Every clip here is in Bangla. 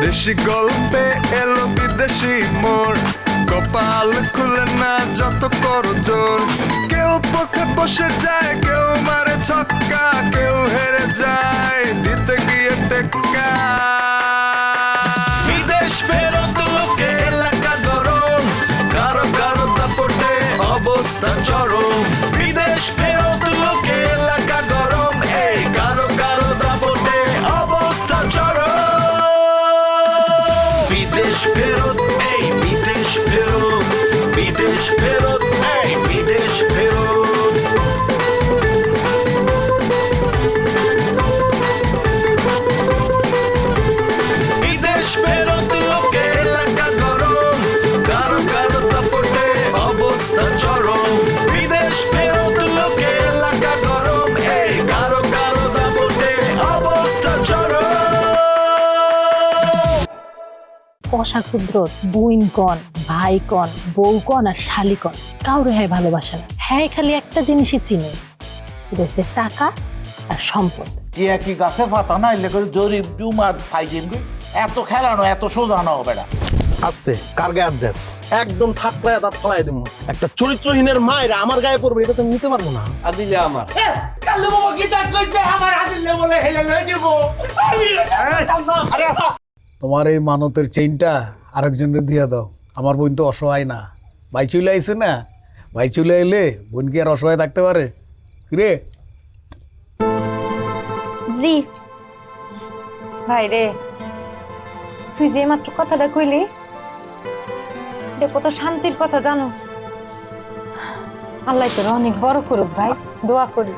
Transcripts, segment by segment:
দেশি গল্পে এলো বিদেশি মোড়, কপাল খুলে না যত করো জোর। কেউ পথে বসে যায়, কেউ মারে ছক্কা, কেউ হেরে যায় দিতে গিয়ে টেক্কা। বিদেশ ফেরত লোকে এলাকা গরম, কারো কারো দাপটে অবস্থা চরম। বিদেশ ফেরত লোকে এলাকা গরম, এই কারো কারো দাপটে অবস্থা চরম। বিদেশ ফেরত, এই বিদেশ ফেরত, বিদেশ ফেরত, এই বিদেশ ফেরত। বিদেশ ফেরত লোকে এলাকা গরম, কারো কারো দাপটে অবস্থা চরম। বিদেশ ফেরত লোকে এলাকা গরম, এই কারো কারো দাপটে অবস্থা চরম। পশা ক্ষুদ্র বুইন কন, ভাই কন, বউ কন আর শালি কন, কাউরে হ্যাঁ ভালোবাসে না। হ্যাঁ খালি একটা জিনিসই চিনে, এটা হচ্ছে টাকা আর সম্পদ। টিয়া কি গাছে পাতা না এলে করে জরিপ জুমার ফাইজিন এত খেলানো এত সোজানো হবে না। আস্তে কার গায়ে দেশ একদম থাকলায় দাঁত ফলাই দেবো। একটা চরিত্রহীনের মায়ের আমার গায়ে পড়বে, এটা তুমি নিতে পারবো না। আদিলে আমার কালু বাবা কি তাক কইতে আমার আদিলে বলে হেলে লয়ে যাব। তোমার এই মানতের চেইনটা আরেকজনের দিয়ে দাও। আমার বোন তো অসহায় না, ভাই চলে আইছে না, ভাই চলে এলে বোন কি আর অসহায় থাকতে পারে? কিরে জি ভাই রে, তুই যে মাত্র কথাটা কইলি এটা কত শান্তির কথা জানোস। আল্লাহ তোর অনেক বড় করুক ভাই, দোয়া করি।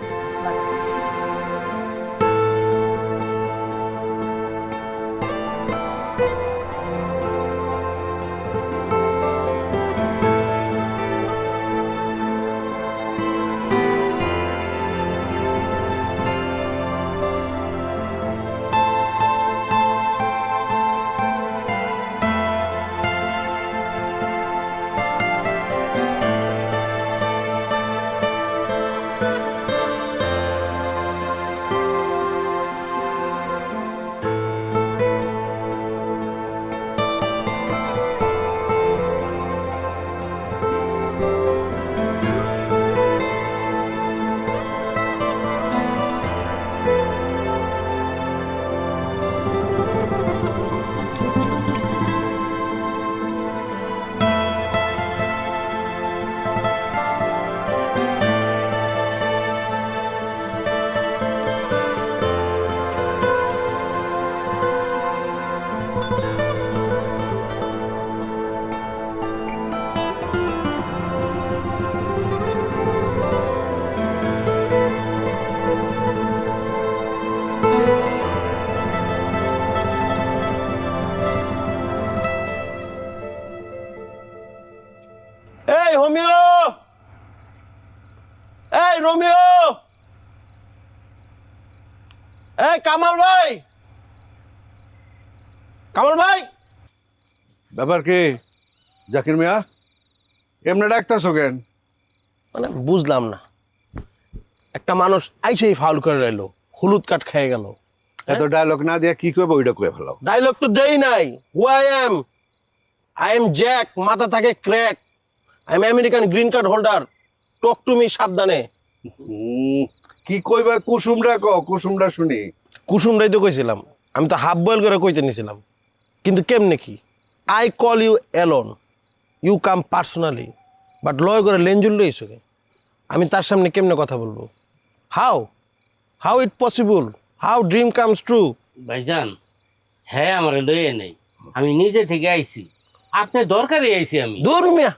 এই হোমিও, এই রোমিও, এই কামাল ভাই, কামাল ভাই। ব্যাপার কি জাকির মিয়া, এমনি ডাকতেছো কেন? মানে বুঝলাম না, একটা মানুষ আইসেই ফাউল করে রইলো, হলুদ কাঠ খেয়ে গেল। এত ডায়লগ না দিয়া কি করবো ওইটা কয়ে ফেলাও। ডায়লগ তো দেই নাই। হু আই এম জ্যাক, মাথা থাকে crack, I am American green card holder, talk to me সাবধানে। কি কইবা কুসুমরা কুসুমরা শুনি। কুসুমরাই তো কইছিলাম, আমি তো হাফ বয়েল করে কইতে নিছিলাম, কিন্তু কেমনে কি? I call you alone, you come personally, but লয় করে লেঞ্জুল লইছো। আমি তার সামনে কেমনে কথা বলবো? How it possible? How dream comes true? ভাইজান হ্যাঁ আমার লয়ে নেই, আমি নিজে থেকে আইছি, আপনার দরকারে আইছি আমি। দূর মিয়া,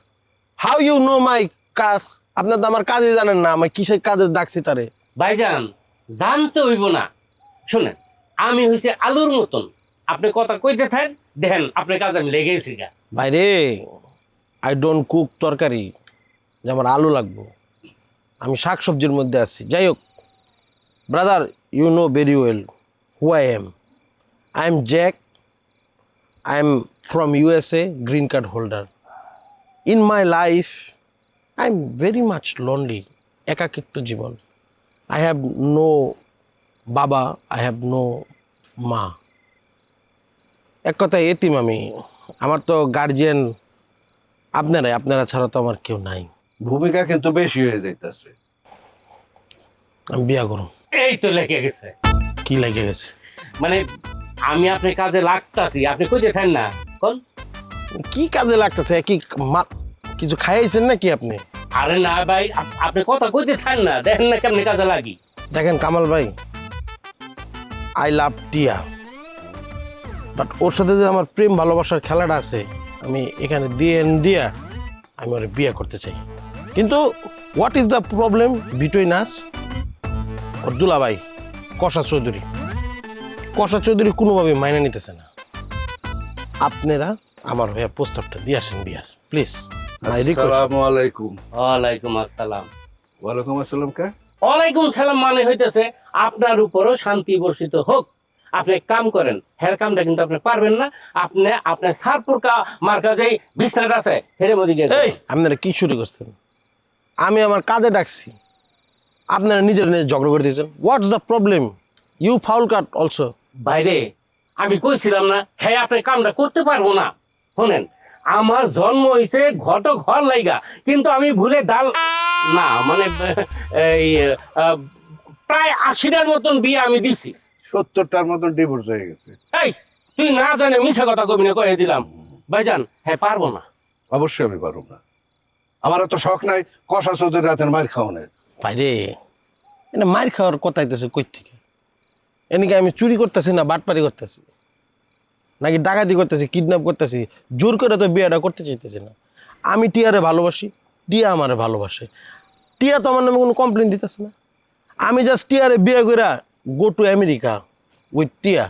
হাউ ইউ নো মাই কাজ? আপনার তো আমার কাজে জানেন না, আমার কিসের কাজে ডাকছি তারে? ভাইজান জানতে হইব না, শুনেন আমি হইছে আলুর মতন, আপনি কথা কইতে থাকেন, দেখেন আপনার কাজ আমি লেগেছি গা। ভাইরে, আই ডোন্ট কুক তরকারি যে আমার আলু লাগবো, আমি শাক সবজির মধ্যে আছি। যাই হোক brother, you know very well who I am Jack, I am from USA, green card holder. In my life, I'm very much lonely. একাকিত্ব জীবন। I have no baba, I have no ma. এক কথায় এতিম আমি। আমার তো গার্জিয়ান আপনারা ছাড়া তো আমার কেউ নাই। ভূমিকা কিন্তু বেশি হয়ে যাইতেছে। আমি বিয়া করুন। এই তো লেগে গেছে। কি লেগে গেছে? মানে আমি আপনার কাজে লাগতাছি, আপনি কইতে থাকেন না কোন? কি কাজে লাগতেছে? কিছু খাইয়েছেন নাকি আপনি? আরে না ভাই, আপনি কথা কইতে থাকেন না, দেখেন না কেমনি কাজে লাগি। দেখেন কামাল ভাই, আই লাভ টিয়া, বাট ওর সাথে যে আমার প্রেম ভালোবাসার খেলাটা আছে, আমি এখানে দিয়া আমি ওর বিয়ে করতে চাই। কিন্তু what is the problem between us? ওর দুলাভাই কষা চৌধুরী কোনোভাবে মাইনে নিতেছে না। আপনারা আমার হয়ে প্রস্তাবটা দিয়ে আসেন বিয়ার, প্লিজ। আসসালামু আলাইকুম। ওয়ালাইকুম আসসালাম। ওয়ালাইকুম আসসালাম কে? ওয়ালাইকুম সালাম মানে হইতেছে আপনার উপরও শান্তি বর্ষিত হোক। আপনি এক কাম করেন, হের কামটা কিন্তু আপনি পারবেন না। আপনি আপনার সারপুর মার্কা যে বিছনাটা আছে হেরে মধ্যে গিয়ে এই আপনারা কি শুরু করছেন? আমি আমার কাজে ডাকছি, আপনারা নিজের ঝগড়া করে দিয়েছেন। What's the problem? You foul cut also. বাইরে আমি কইছিলাম না হ্যাঁ আপনি কামটা করতে পারবো না। শোনেন, আমার জন্ম হয়েছে ঘর লাইগা, কিন্তু আমি ভুলে ডাল না মানে এই প্রায় 80টার মতন বিয়ে আমি দিছি। 70টার মতন ডিভোর্স হয়ে গেছে। এই তুই না জানে মিছা কথা কবি না, কয়ে দিলাম। ভাইজান হ্যাঁ পারবো না। অবশ্যই আমি পারব না। আমার তো শখ নাই কষা চৌধুরী রাতের মার খাওয়ানোর। বাইরে এটা মার খাওয়ার কথা আইতেছে কই থেকে? এদিকে আমি চুরি করতেছি না বাটপারি করতেছি, নাকি ডাকাতি করতেছি, কিডন্যাপ করতেছি? জোর করে তো বিয়েটা করতে চাইতেছি না। আমি টিয়ারে ভালোবাসি, টিয়া আমারে ভালোবাসে। টিয়া তো আমার নামে কোনো কমপ্লেন দিতেছে না। আমি জাস্ট টিয়ারে বিয়ে করে গো টু আমেরিকা উইথ টিয়া।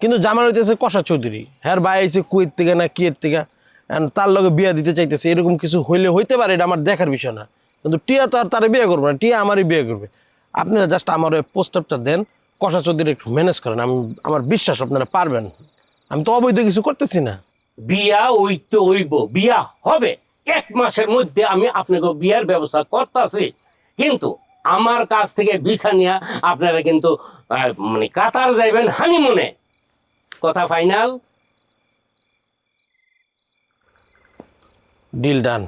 কিন্তু জামাল হইতেছে কষা চৌধুরী, হ্যাঁ ভাই আইছে কুয়েত থেকে না কিয়ের থেকে, তার লগে বিয়ে দিতে চাইতেছে। এরকম কিছু হইতে পারে, এটা আমার দেখার বিষয় না। কিন্তু টিয়া তো আর তারে বিয়ে করবে না, টিয়া আমারই বিয়ে করবে। আপনারা জাস্ট আমার ওই প্রস্তাবটা দেন, কষা চৌধুরী একটু ম্যানেজ করেন। আমার বিশ্বাস আপনারা পারবেন। আমি তো অবৈধ কিছু করতেছি না। বিয়া হইব, বিয়া হবে 1 মাসের মধ্যে। আমি আপনাকে বিয়ার ব্যবস্থা করতেছি, কিন্তু আমার কাছ থেকে ভিসা নিয়ে আপনারা কিন্তু মানে কাতার যাইবেন হানিমুনে। কথা ফাইনাল? Deal done.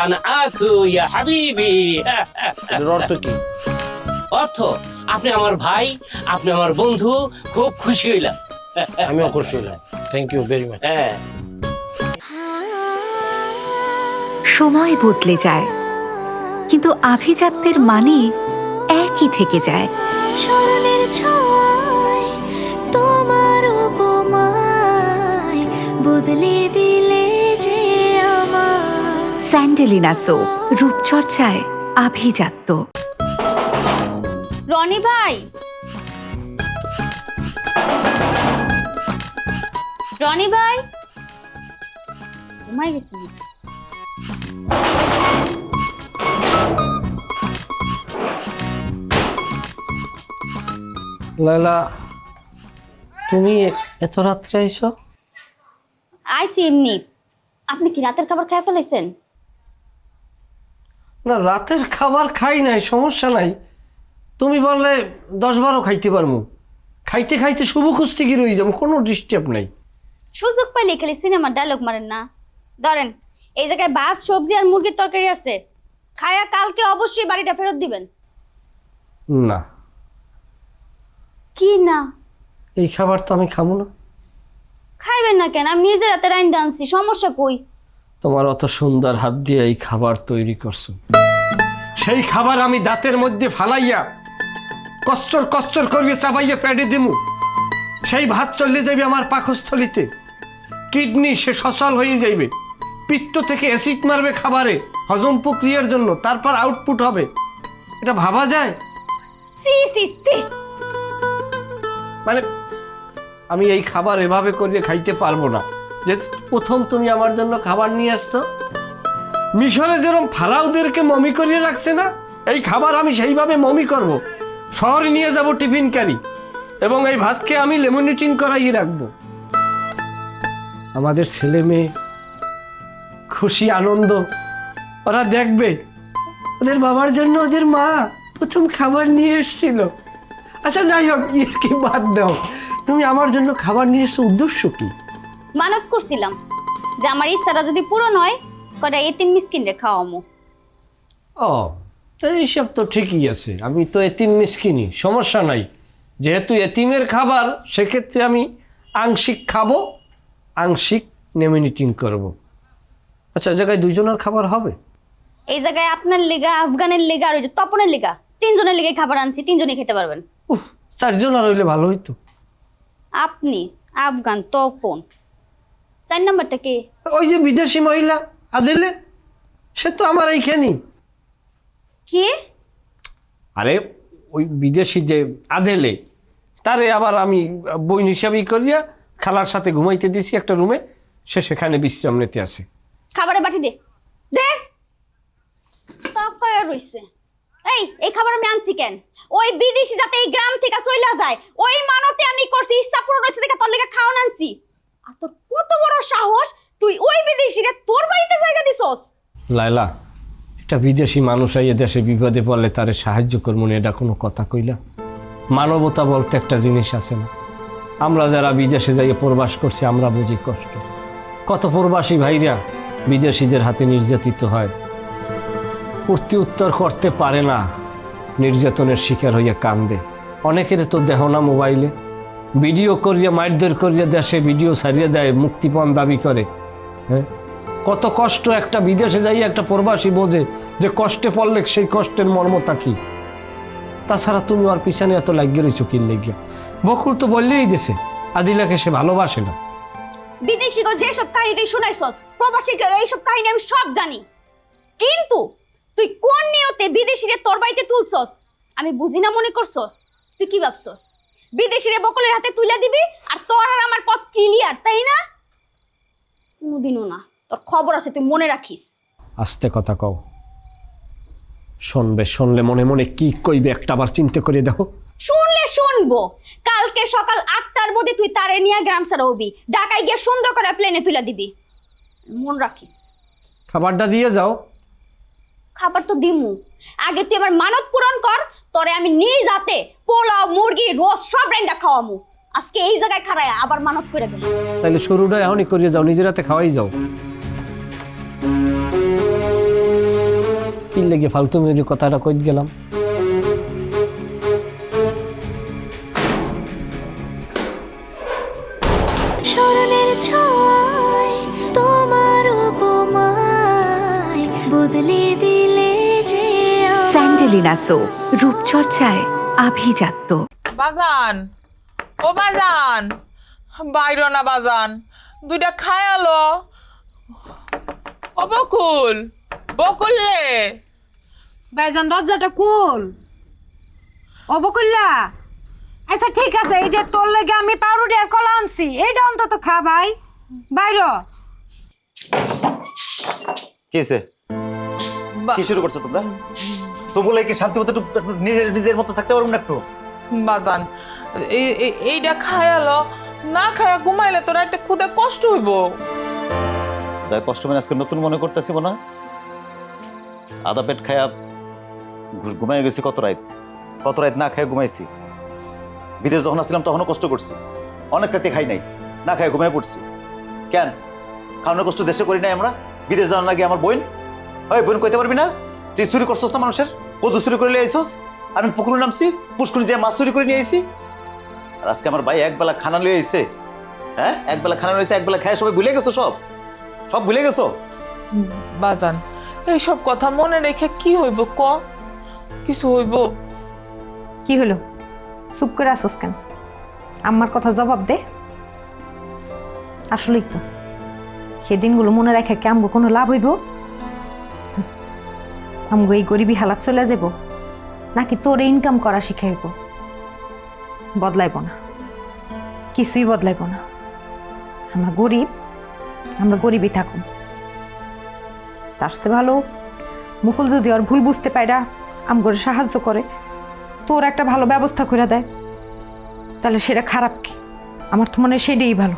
আনা আসু ইয়া হাবিবি। এর অর্থ কি? অর্থ আপনি আমার ভাই, আপনি আমার বন্ধু, খুব খুশি হইলাম। আমিও খুশি হইলাম। Thank you very much. হ্যাঁ। সময় বদলে যায়, কিন্তু আভিজাত্যের মানে একই থেকে যায়। স্মরণের ছোঁয়ায় তোমার উপমায় বদলে দিলে যে আমার। স্যান্ডেলিনা সো, রূপচর্চায় আভিজাত্য। রনি ভাই, রনি ভাই ঘুমাই গেছি। লায়লা, তুমি এত রাত্রে আইছো? আইসি এমনি। আপনি কি রাতের খাবার খেয়ে ফেলেছেন? না, রাতের খাবার খাই নাই, সমস্যা নাই। তুমি বললে 10-12 খাইতে পারমু। খাইতে খাইতে শুভ খুঁজতে গিয়ে রয়ে যাবো, কোনো ডিস্টার্ব নাই। সুযোগ পাইলে খালি সিনেমার ডায়লগ মারেন না। ধরেন এই জায়গায় ভাত, সবজি আর মুরগির তরকারি আছে, খায়া কালকে অবশ্যই বাড়িটা ফেরত দিবেন। না, কি না? এই খাবার তো আমি খাবো না। খাইবেন না কেন? আমি নিজের হাতে রাইন্দা আনছি, সমস্যা কই? তোমার অত সুন্দর হাত দিয়ে এই খাবার তৈরি করছো, সেই খাবার আমি দাঁতের মধ্যে ফালাইয়া কচ্চর কচ্চর করিয়ে চাবাইয়া পেটে দিমু। সেই ভাত চলে যাবে আমার পাকস্থলিতে, কিডনি সে সচল হয়ে যাইবে, পিত্ত থেকে অ্যাসিড মারবে খাবারে হজম প্রক্রিয়ার জন্য, তারপর আউটপুট হবে। এটা ভাবা যায়? See see see. মানে আমি এই খাবার এভাবে করিয়ে খাইতে পারবো না। যে প্রথম তুমি আমার জন্য খাবার নিয়ে আসছো, মিশরে যেরকম ফারাওদেরকে মমি করিয়ে রাখছে না, এই খাবার আমি সেইভাবে মমি করব। শহরে নিয়ে যাব টিফিন ক্যারি, এবং এই ভাতকে আমি লেমিনেটিং করাইয়ে রাখবো। আমাদের ছেলে মেয়ে খুশি আনন্দ ওরা দেখবে, ওদের বাবার জন্য ওদের মা প্রথম খাবার নিয়ে এসেছিল। আচ্ছা যাই হোক, কি বাদ দাও। তুমি আমার জন্য খাবার নিয়ে এসেছো, উদ্দেশ্য কি? মানত করছিলাম যে আমার ইচ্ছাটা যদি পূরণ হয় কটা এতিম মিসকিনরে খাওয়ামু। ও, তো এইসব তো ঠিকই আছে। আমি তো এতিম মিসকিনি, সমস্যা নাই। যেহেতু এতিমের খাবার, সেক্ষেত্রে আমি আংশিক খাবো, আংশিক নেমিনিটিং করব। আচ্ছা, জায়গায় দুইজনের খাবার হবে? এই জায়গায় আপনার লেগা, আফগানের লেগা আর ওই যে তপনের লেগা, 3 জনের লেগে খাবার আনছি, 3 জনই খেতে পারবেন। উফ, 4 জন আর হইলে ভালো হইতো। আপনি, আফগান, তপন। 4 নাম্বারটা কে? ওই যে বিদেশি মহিলা আদেলে, সে তো আমার এইখানেই। কে? আরে ওই বিদেশি যে আদেলে, তারে আবার আমি বোন হিসাবেই করিয়া খালার সাথে ঘুমাইতে দিছি একটা রুমে, সে সেখানে বিশ্রাম নিতে আসে। খাবারের বাটি দে, দে। তাকায়া রইছে। এই খাবার আমি আনছি কেন? ওই বিদেশি যাতে এই গ্রাম থেকে চইলা যায়, ওই মানতে আমি করছি, ইচ্ছা পূরণ হইছে দেখে তোর লেগে খাওয়ান আনছি। আর তোর কত বড় সাহস, তুই ওই বিদেশিরে তোর বাড়িতে জায়গা দিছস? লায়লা, এটা বিদেশি মানুষ আইয়ে দেশে বিপদে পড়লে তারে সাহায্য করবো না, এটা কোনো কথা কইলা? মানবতা বলতে একটা জিনিস আছে না? আমরা যারা বিদেশে যাইয়ে প্রবাস করছি, আমরা বুঝি কষ্ট। কত প্রবাসী ভাইরা বিদেশিদের হাতে নির্যাতিত হয়, প্রতি উত্তর করতে পারে না, নির্যাতনের শিকার হইয়া কান্দে। অনেকের তো দেহ না মোবাইলে ভিডিও করিয়া, মারধর করিয়া দেশে ভিডিও ছাড়িয়ে দেয়, মুক্তিপণ দাবি করে। হ্যাঁ, কত কষ্ট একটা বিদেশে যাইয়া একটা প্রবাসী বোঝে যে কষ্টে পড়লে সেই কষ্টের মর্মতা কি। তাছাড়া তুমি আর পিছনে এত লাগিয়ে রয়েছো কি লেগিয়া? বকুল তো বললেই দিছে আদিলাকে সে ভালোবাসে না। বিদেশিগো যেসব কাহিনী তুই শুনাইছস, প্রবাসীকে এইসব কাহিনী আমি সব জানি, কিন্তু তুই কোন নিয়তে বিদেশিরে তোর বাড়িতে তুলছস আমি বুঝি না মনে করছস? তুই কি ভাবছস বিদেশিরে বকুলের হাতে তুলে দিবি আর তোর আর আমার পথ ক্লিয়ার, তাই না? কোনোদিনও না। তোর খবর আছে, তুই মনে রাখিস। আস্তে কথা কও, শুনবে, শুনলে মনে মনে কি কইবে একটা বার চিন্তা করে দেখো। শুনলে শুনবো, কালকে সকাল 8টার মধ্যে তুই তারে নিয়ে গ্রাম ছাড়া হবি, ঢাকায় গিয়ে সুন্দর করে প্লেনে তুলে দিবি, মন রাখিস। খাবারটা দিয়ে যাও। খাবার তো দিমু, আগে তুই আমার মানত পূরণ কর, তোরে আমি নিজ হাতে পোলাও, মুরগি, রোস্ট সব রান্না খাওয়ামু। আজকে এই জায়গায় খাড়ায় আবার মানত করে গেল। তাহলে শুরুটা এখনই করিয়ে যাও, নিজের হাতে খাওয়াই যাও। কি লেগে ফালতু মেয়েদের কথাটা কই গেলাম। স্মরণের ছয় তোমার উপমায় বদলে দিলে যে স্যান্ডেলিনা সো, রূপচর্চায় আভিজাত্য। বাজান, ও বাজান, বাইরো না বাজান, 2টা খায়ালো। ও বকুল, বকুল রে। ভাইজান দরজাটা খুল। ও বকুল্লা, আচ্ছা ঠিক আছে, এই যে তোর লাগে আমি পাউরুটি আর কলা আনছি, এইটা অন্তত খা ভাই। বাইরো। কি হয়েছে? কি শুরু করছো তোমরা? তো বলে কি শান্তি মতো একটু নিজের মতো থাকতে পারবো না একটু? বাজান, এইটা খায়ালো, না খায়া ঘুমাইলে তো রাতে খুদে কষ্ট হইব। কষ্ট মানে আজকে নতুন মনে করতেছি না, আদা পেট খায়া ঘুমাই গেছি। কত রাত না খায় ঘুমাইছি। বিদেশ যখন আসছিলাম তখনও কষ্ট করছি, অনেক রাতে খাই নাই, না খায় ঘুমাই পড়ছি। কেন খাওয়ানোর কষ্ট দেশে করি নাই আমরা? বিদেশ যাওয়ার লাগে আমার বোন, ওই বোন কইতে পারবি না তুই চুরি করছস না মানুষের? কদু চুরি করে নিয়ে আইছস, আমি পুকুরে নামছি, পুষ্কুরে যে মাছ চুরি করে নিয়ে আইছি। আর আজকে আমার ভাই একবেলা খানা লিয়ে আইছে। হ্যাঁ, একবেলা খানা লইছে, একবেলা খায় সবাই ভুলে গেছো, সব ভুলে গেছো। বাজান, এইসব কথা মনে রেখে কি হইব ক? কিছু হইব? কি হলো, চুপ করে আসোস কেন? আমার কথা জবাব দে। আসলেই তো সেদিনগুলো মনে রেখে কি আমগো কোনো লাভ হইব? আমগো এই গরিবী হালাত চলে যাব, নাকি তোর ইনকাম করা শিখাইব? বদলাইব না, কিছুই বদলাইব না। আমরা গরিবই থাকুন। তার চেয়ে ভালো মুকুল যদি ওর ভুল বুঝতে পাইরা আমগোর সাহায্য করে, তোর একটা ভালো ব্যবস্থা করে দেয়, তাহলে সেটা খারাপ কি? আমার তো মনে হয় সেটাই ভালো।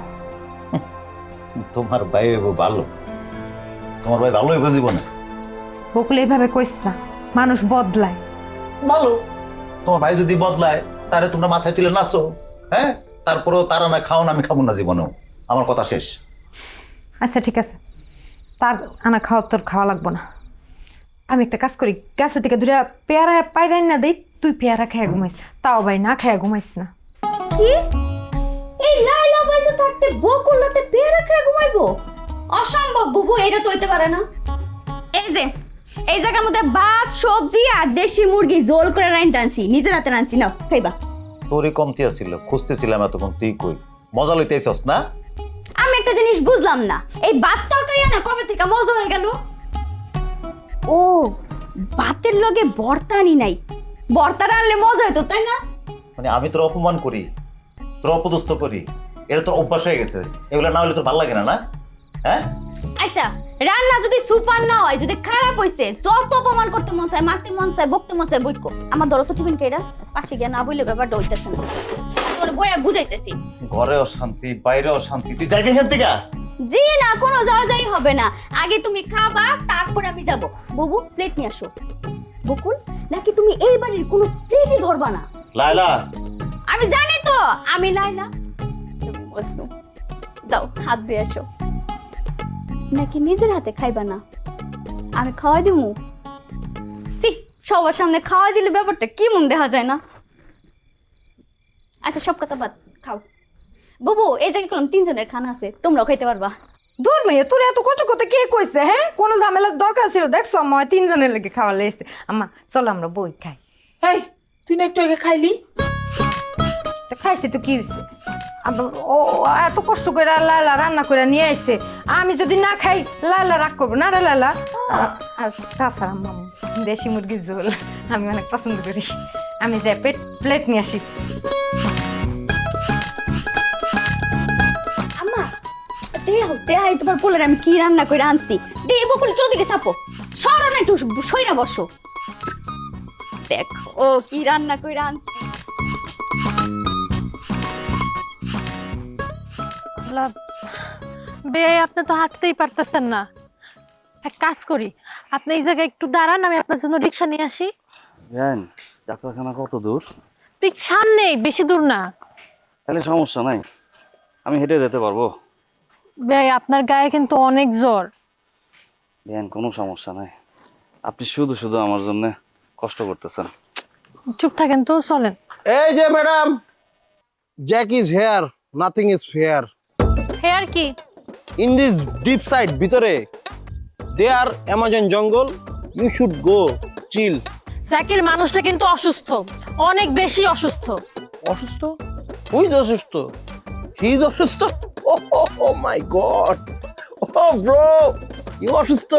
তোমার ভাই ভালো, তোমার ভাই ভালোই বুঝিব না। বকুল এইভাবে কইস না, মানুষ বদলায়। ভালো, তোমার ভাই যদি বদলায় তাহলে তোমরা মাথায় তুলে নাচো। হ্যাঁ, তারপরেও তারা না খাওন আমি খাবো না জীবনেও। আমার কথা শেষ। আচ্ছা ঠিক আছে, তার আনা খাওয়া তোর খাওয়া লাগবো না। আমি একটা কাজ করি, গাছের থেকে দুটা পেয়ারা পাইরাই না দেই, তুই পেয়ারা খাইয়া ঘুমাইস। তাও ভাই না খাইয়া ঘুমাইস না। কি এই লাইলা বাইসে থাকতে বকুলাতে পেয়ারা খেয়ে ঘুমাইবো? অসম্ভব বুবু, এটা তো হইতে পারে না। এই জায়গার মধ্যে ভাত সবজি আর দেশি মুরগি জোল করে রাইন টানছি, নিজের হাতে রাঁধছি, নাও খাইবা। তোরই কমতি আছিল, খুঁজতেছিলাম এতক্ষণ, তুই কই? মজা লইতে আইছস না? আমি একটা জিনিস বুঝলাম না, এই ভাত তরকারি না কবে থেকে মজা হয়ে গেল? ও ভাতের লগে ভর্তা আনি নাই, ভর্তা আনলে মজা হতো তাই না? মানে আমি তোর অপমান করি, তোর অপদস্থ করি, এটা তোর অভ্যাস হয়ে গেছে। এগুলো না হলে তোর ভালো লাগে না, না? হ্যাঁ আচ্ছা রান্না যদি সুপার না হয়, যদি খারাপ হইছে, যত অপমান করতে মন চায়, মারতে মন চায়, বকতে মন চায়, বইকো। আমার দরদ তো টিফিন কেডা পাশে গিয়া না বইলে ব্যাপারটা হইতেছে না। তোর বইয়া বুঝাইতেছি, ঘরে অশান্তি, বাইরে অশান্তি, তুই যাইবি এখান থেকে? জি না, কোনো যাওয়া যাই হবে না। আগে তুমি খাবা, তারপর আমি যাব। বুবু প্লেট নিয়ে আসো। বকুল নাকি তুমি এই বাড়ির কোনো প্লেটই ধরবা না? লায়লা, আমি জানি তো, আমি লাইলা, তুমি মজনু। যাও হাত দিয়ে আসো। নাকি নিজের হাতে খাইবা না? আমি খাওয়াই দিমু। সি সবার সামনে খাওয়াই দিলে ব্যাপারটা কি মন দেখা যায় না? আচ্ছা সব কথা বাদ, খাও। বুবু এই জায়গায় করলাম 3 জনের খানা আছে, তোমরাও খাইতে পারবা। দূর মেয়ে, তোর এত কষ্ট করতে কে কইছে? হ্যাঁ, কোনো ঝামেলার দরকার ছিল? দেখছো আমার 3 জনের লেগে খাওয়া লেগেছে। আম্মা চলো আমরা বই খাই। এই তুই না একটু আগে খাইলি? তো খাইছি তো কি হয়েছে? ও এত কষ্ট করে লালা রান্না করে নিয়ে আসছে, আমি যদি না খাই লালা রাগ করবো না রে লালা? আর তাছাড়া আম্মা দেশি মুরগির ঝোল আমি অনেক পছন্দ করি। আমি যাই প্লেট নিয়ে আসি। আম্মা দেহাই তোমার পোলের আমি কি রান্না করে আনছি। দে বকুল চৌদিকে চাপো, সরো না, একটু সইরা বসো। দেখো ও কি রান্না করে আনছি। বেয়াই আপনি তো হাঁটতেই পারতেছেন না, এক কাজ করি, আপনি এই জায়গায় একটু দাঁড়ান, আমি আপনার জন্য রিক্সা নিয়ে আসি। ডাক্তারখানা কত দূর? ঠিক সামনেই, বেশি দূর না। তাহলে সমস্যা নাই, আমি হেঁটে যেতে পারবো। বেয়াই আপনার গায়ে কিন্তু অনেক জ্বর। বেন কোনো সমস্যা নাই, আপনি শুধু শুধু আমার জন্য কষ্ট করতেছেন। চুপ থাকেন তো, চলেন। এই যে madam, Jack is here, nothing is fair. Here কি? ইন দিস ডিপ সাইড ভিতরে there Amazon jungle, you should go chill. Zakir মানুষটা কিন্তু অসুস্থ, অনেক বেশি অসুস্থ। অসুস্থ? হু ইজ অসুস্থ? হি ইজ অসুস্থ? ও মাই গড, ও ব্রো, ইউ অসুস্থ?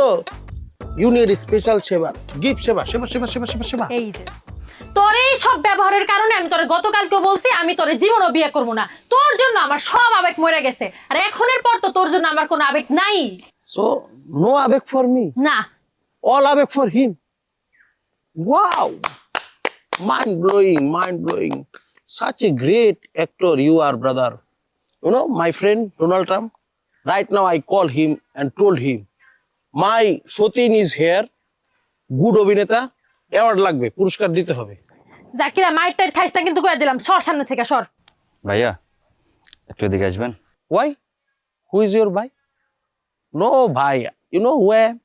ইউ নিড স্পেশাল সেবা, গিভ সেবা, সেবা সেবা সেবা সেবা সেবা। এই যে তোর এই সব ব্যবহারের কারণে আমি তোরে গতকালকেও বলছি আমি তোরে জীবনও বিয়ে করবো না। তোর জন্য আমার সব আবেগ মরে গেছে, আর এখনের পর তো তোর জন্য আমার কোনো আবেগ নাই। সো নো আবেগ ফর মি? না, অল আবেগ for him. Wow, mind blowing, mind blowing. Such a great actor you are, brother. You know my friend Donald Trump, right now I call him and told him my Shotin is here, good অভিনেতা, অ্যাওয়ার্ড লাগবে, পুরস্কার দিতে হবে। জাকিরা মাইট টাইট খাইছ না কিন্তু কইয়া দিলাম, সর সামনে থেকে সর। ভাইয়া একটু এদিকে আসবেন। Why? Who is your bhai? No bhai, you know who I am?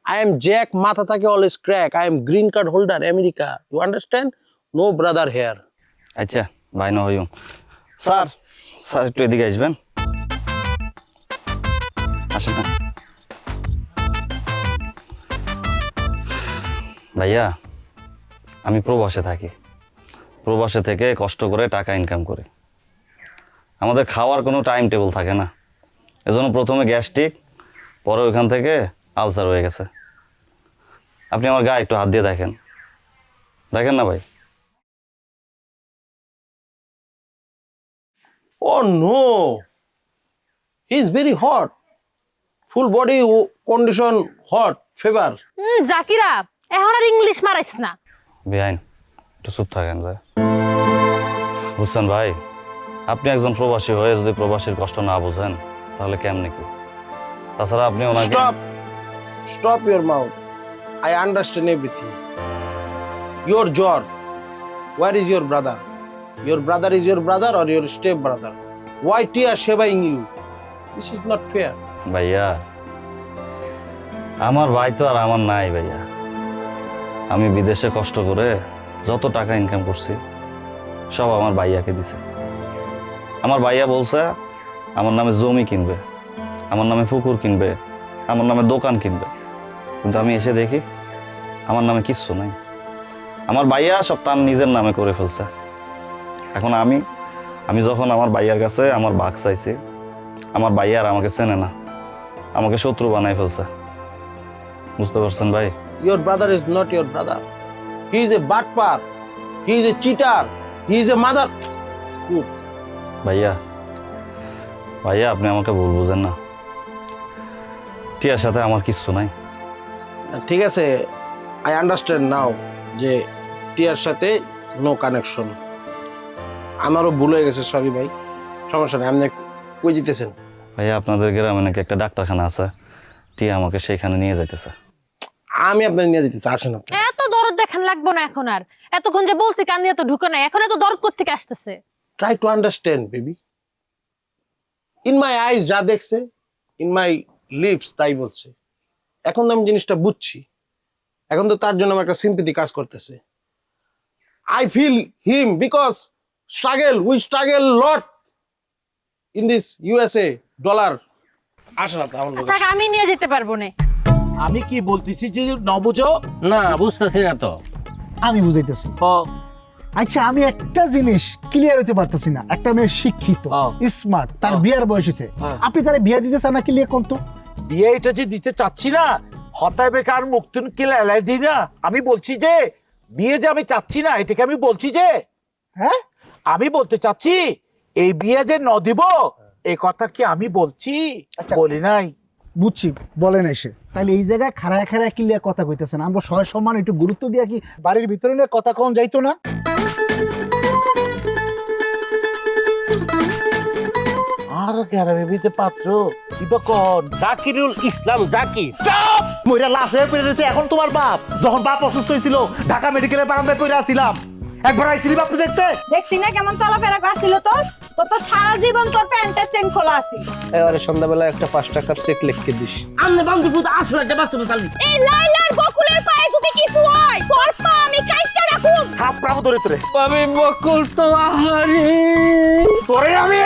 I am Jack, matha thake always crack. I am green card holder, America. You understand? No brother here. আচ্ছা ভাই না হইম। স্যার, স্যার একটু এদিকে আসবেন, আসেন না। ভাইয়া আমি প্রবাসে থাকি, প্রবাসে থেকে কষ্ট করে টাকা ইনকাম করি। আমাদের খাওয়ার কোনো টাইম টেবিল থাকে না, এজন্য প্রথমে গ্যাস্ট্রিক, পরে ওইখান থেকে আলসার হয়ে গেছে। আপনি আমার গায়ে একটু হাত দিয়ে দেখেন, দেখেন না ভাই? Oh no! He is very hot. Full body condition hot, fever. জাকিরা এখন আর ইংলিশ মারাইস না। বেআইন একটু চুপ থাকেন যায়। বুঝছেন ভাই, আপনি একজন প্রবাসী হয়ে যদি প্রবাসীর কষ্ট না বুঝেন তাহলে কেমনে কি? তাছাড়া আপনি ওনাকে Stop your mouth. I understand everything. Your জ্বর. Where is your brother? Your brother is your brother or your step brother. Why Tia sheving you? This is not fair. ভাইয়া আমার ভাই তো আর আমার নাই ভাইয়া। আমি বিদেশে কষ্ট করে যত টাকা ইনকাম করছি সব আমার ভাইয়াকে দিছে। আমার ভাইয়া বলছে আমার নামে জমি কিনবে, আমার নামে পুকুর কিনবে, আমার নামে দোকান কিনবে, কিন্তু আমি এসে দেখি আমার নামে কিচ্ছু নাই। আমার ভাইয়া সব তার নিজের নামে করে ফেলছে। এখন আমি যখন আমার ভাইয়ার কাছে আমার ভাগ চাইছি, আমার ভাইয়া আর আমাকে চেনে না, আমাকে শত্রু বানাই ফেলছে। বুঝতে পারছেন ভাই? Your brother is not your brother. He is a butper. He is a cheater. He is a mother. Good. ভাইয়া আপনি আমাকে ভুল বুঝেন না। টিয়ার সাথে আমার কিচ্ছু নাই। ঠিক আছে, আই আন্ডারস্ট্যান্ড নাও যে টিয়ার সাথে নো কানেকশন। আমারও ভুল হয়ে গেছে, সরি ভাই, সমস্যা নেই। আপনি কই যেতেছেন? ভাইয়া আপনাদের গ্রামে নাকি একটা ডাক্তারখানা আছে, টিয়া আমাকে সেইখানে নিয়ে যাইতেছে। আমি আপনার নিয়ে যেতেছি, আসেন আপনি। এত দরদ দেখান লাগবো না এখন আর। এতক্ষণ যে বলছি কান দিয়ে তো ঢুকে নাই, এখন এত দরদ কোত্থেকে আসতেছে? Try to understand baby. In my eyes যা দেখছে, ইন মাই লিপস তাই বলছে। এখন তো আমি জিনিসটা বুঝছি, এখন তো তার জন্য আমার একটা সিম্পেথি কাজ করতেছে। I feel him because we struggle lot in this USA dollar. আসেন আপনি আমার লোক। আচ্ছা, আমি নিয়ে যেতে পারবো না। আমি কি বলতেছি যে না বুঝো? না বুঝতেছি না তো। আমি বুঝাইতেছি। আচ্ছা, আমি একটা জিনিস ক্লিয়ার হতে পারতেছি না। একটা মেয়ে শিক্ষিত, স্মার্ট, তার বিয়ার বয়স হয়েছে, আপনি তারা বিয়ে দিতে চান না? ক্লিয়ার কোন তো বিয়ে এটা যে দিতে চাচ্ছি না, হঠাৎ বেকার মুক্তুন কিলাই দিই না। আমি বলছি যে বিয়ে যে আমি চাচ্ছি না, এটাকে আমি বলছি যে হ্যাঁ, আমি বলতে চাচ্ছি এই বিয়ে যে ন দিব, এই কথা কি আমি বলছি? বলি নাই। বুঝছি, বলেন এসে। তাহলে এই জায়গায় খাড়ায় খাড়ায় ক্লিয়ার কথা কইতেছেন। আমরা সবাই সম্মান একটু গুরুত্ব দিয়া কি বাড়ির ভিতরে নিয়ে কথা কম যাইতো না? আর গ্যারামে বিতে পাত্র শিবকন জাকিরুল ইসলাম জাকির। মইরা লাশ হয়ে পড়ে রয়েছে এখন তোমার বাপ। যখন বাপ অসুস্থ হয়েছিল ঢাকা মেডিকেলের বারান্দায় পড়ে আছিলাম, একবার আইছিলি বাপু দেখতে? দেখছি না কেমন চলাফেরা করছিল তোর। তোর তো সারা জীবন তোর প্যান্টের চেন খোলা আছে। এবারে সন্ধ্যাবেলা একটা 5 টাকার চেক লিখে দিস। আমনে বান্ধবীতে আসলে একটা বাস্তবে চালবি। এই লাইলার বকুলের পায়ে যদি কিছু হয়, তোর পা আমি কাইটটা রাখুম। হাত প্রাব ধরে তোরে। আমি বকুল তো আহারি তোরে আমি